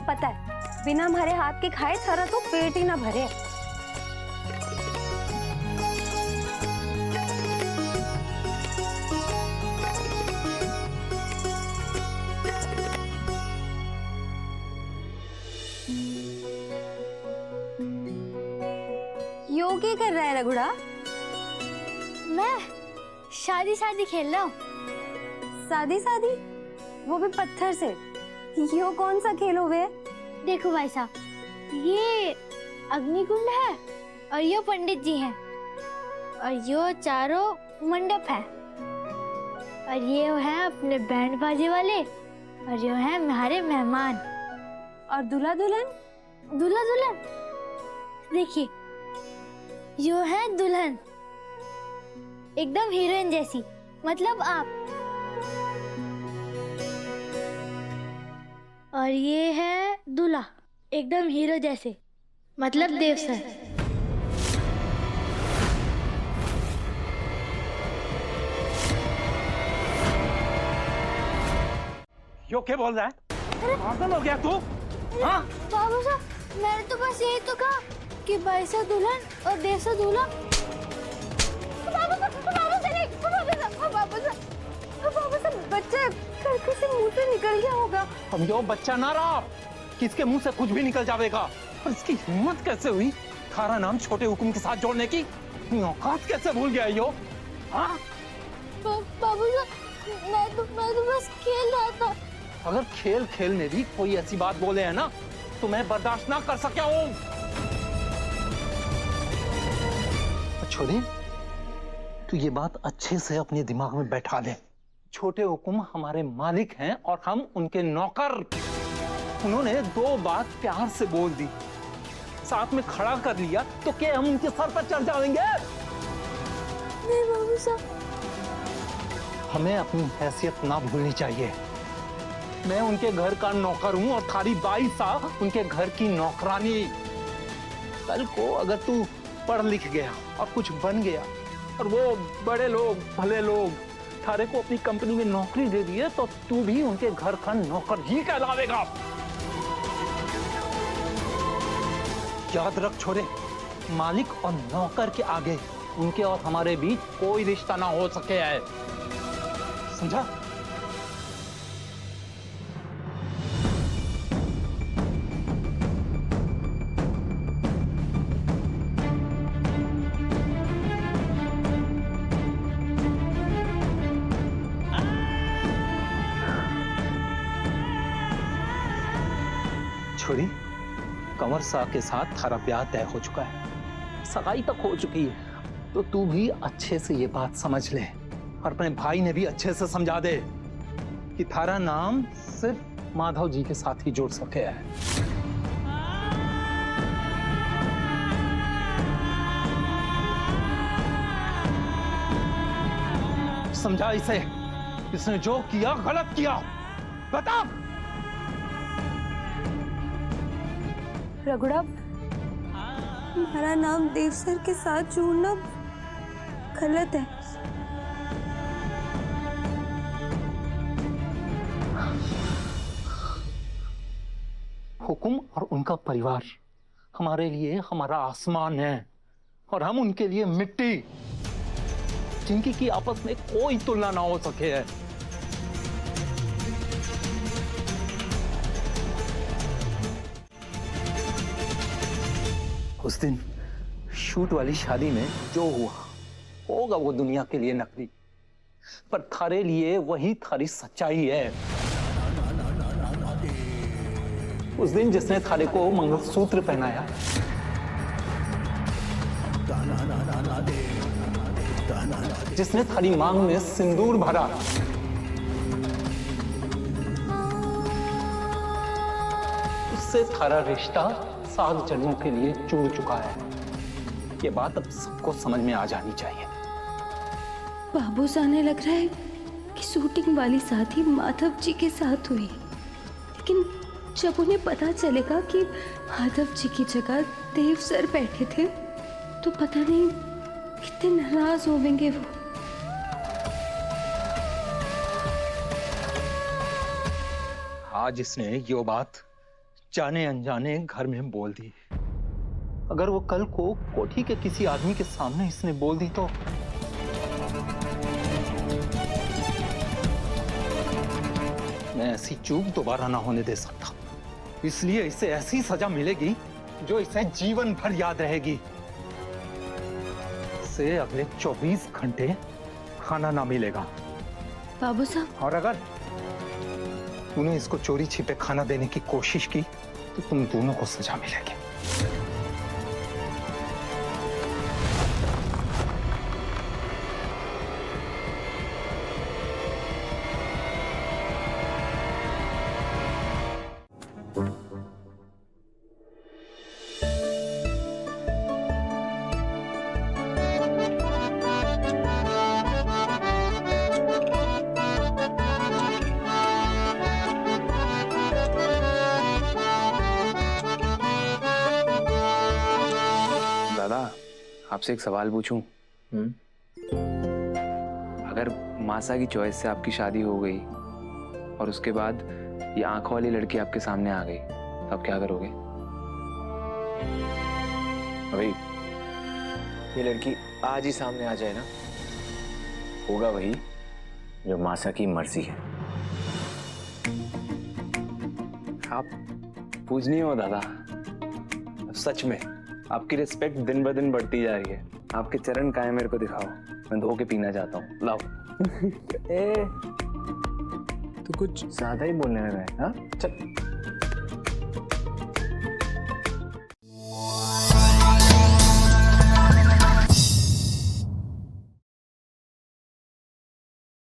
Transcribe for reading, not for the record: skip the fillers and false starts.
पता है, बिना हमारे हाथ के खाए सारा तो पेट ही ना भरे। योगी कर रहा है रघुड़ा? मैं शादी शादी खेल रहा हूँ। शादी शादी? वो भी पत्थर से? यो कौन सा खेल हुए? देखो भाई साहब, ये अग्निकुंड है और ये पंडित जी हैं और ये चारों मंडप है और ये है अपने बैंड बाजे वाले और ये है हमारे मेहमान। और दूल्हा दुल्हन? दूल्हा दुल्हन देखिए, ये है दुल्हन एकदम हीरोइन जैसी, मतलब आप। और ये है दूल्हा एकदम हीरो जैसे, मतलब देव सर। यो क्या बोल रहा है? पागल हो गया तू? हाँ? बाबू साहब, मैंने तो बस यही तो कहा कि भाई साहब दुल्हन और देव सर दूल्हा। बाबू साहब, बच्चे खिड़की से मुंह से निकल गया होगा। अब यो बच्चा ना रहा, किसके मुंह से कुछ भी निकल जाएगा। और इसकी हिम्मत कैसे हुई थारा नाम छोटे हुकुम के साथ जोड़ने की? औकात कैसे भूल गया यो? हाँ? बाबू साहब, मैं तो बस खेल रहा था। अगर खेल खेल में भी कोई ऐसी बात बोले है ना, तो मैं बर्दाश्त ना कर सका हूँ। छोरी, तू ये बात अच्छे से अपने दिमाग में बैठा ले। छोटे हुकुम हमारे मालिक हैं और हम उनके नौकर। उन्होंने दो बात प्यार से बोल दी, साथ में खड़ा कर लिया, तो क्या हम उनके सर पर चढ़ जाएंगे? नहीं बाबू साहब, हमें अपनी हैसियत ना भूलनी चाहिए। मैं उनके घर का नौकर हूं और थारी बाई सा उनके घर की नौकरानी। कल को अगर तू पढ़ लिख गया और कुछ बन गया और वो बड़े लोग भले लोग थारे को अपनी कंपनी में नौकरी दे दी है, तो तू भी उनके घर का नौकर ही कहलावेगा। याद रख छोरे, मालिक और नौकर के आगे उनके और हमारे बीच कोई रिश्ता ना हो सके है, समझा? छोरी, कंवर साहब के साथ थारा ब्याह तय हो चुका है, सगाई तक हो चुकी है, तो तू भी अच्छे से ये बात समझ ले और अपने भाई ने भी अच्छे से समझा दे कि थारा नाम सिर्फ माधव जी के साथ ही जुड़ सके है। समझा इसे? इसने जो किया गलत किया, बता। रघुड़ा, हमारा नाम देव सर के साथ जोड़ना गलत है। हुकुम और उनका परिवार हमारे लिए हमारा आसमान है और हम उनके लिए मिट्टी, जिनकी की आपस में कोई तुलना ना हो सके है। उस दिन शूट वाली शादी में जो हुआ होगा वो दुनिया के लिए नकली, पर थारे लिए वही थारी सच्चाई है। उस दिन जिसने थारे को मंगलसूत्र पहनाया, जिसने थारी मांग में सिंदूर भरा, उससे थारा रिश्ता 7 जन्मों के लिए जुड़ चुका है। ये बात अब सबको समझ में आ जानी चाहिए। बाबू जाने लग रहा है कि शूटिंग वाली शादी माधव जी के साथ हुई, लेकिन जब उन्हें पता चलेगा कि माधव जी की जगह देव सर बैठे थे, तो पता नहीं कितने नाराज होंगे वो। आज इसने ये बात जाने अनजाने घर में बोल दी। अगर वो कल को कोठी के किसी आदमी के सामने इसने बोल दी तो मैं ऐसी चूक दोबारा ना होने दे सकता। इसलिए इसे ऐसी सजा मिलेगी जो इसे जीवन भर याद रहेगी। इसे अगले 24 घंटे खाना ना मिलेगा। बाबू साहब, और अगर तूने इसको चोरी छिपे खाना देने की कोशिश की तो तुम दोनों को सजा मिलेगी। दादा, आपसे एक सवाल पूछूं? अगर मासा की चॉइस से आपकी शादी हो गई और उसके बाद ये आंखों वाली लड़की आपके सामने आ गई, तो आप क्या करोगे? भाई, ये लड़की आज ही सामने आ जाए ना, होगा वही जो मासा की मर्जी है। आप पूजनीय हो दादा, सच में आपकी रिस्पेक्ट दिन ब दिन बढ़ती जा रही है। आपके चरण कहाँ हैं मेरे को दिखाओ, मैं धो के पीना चाहता हूँ, लाओ। ए, तू कुछ ज्यादा ही बोलने लगा है, हाँ? चल।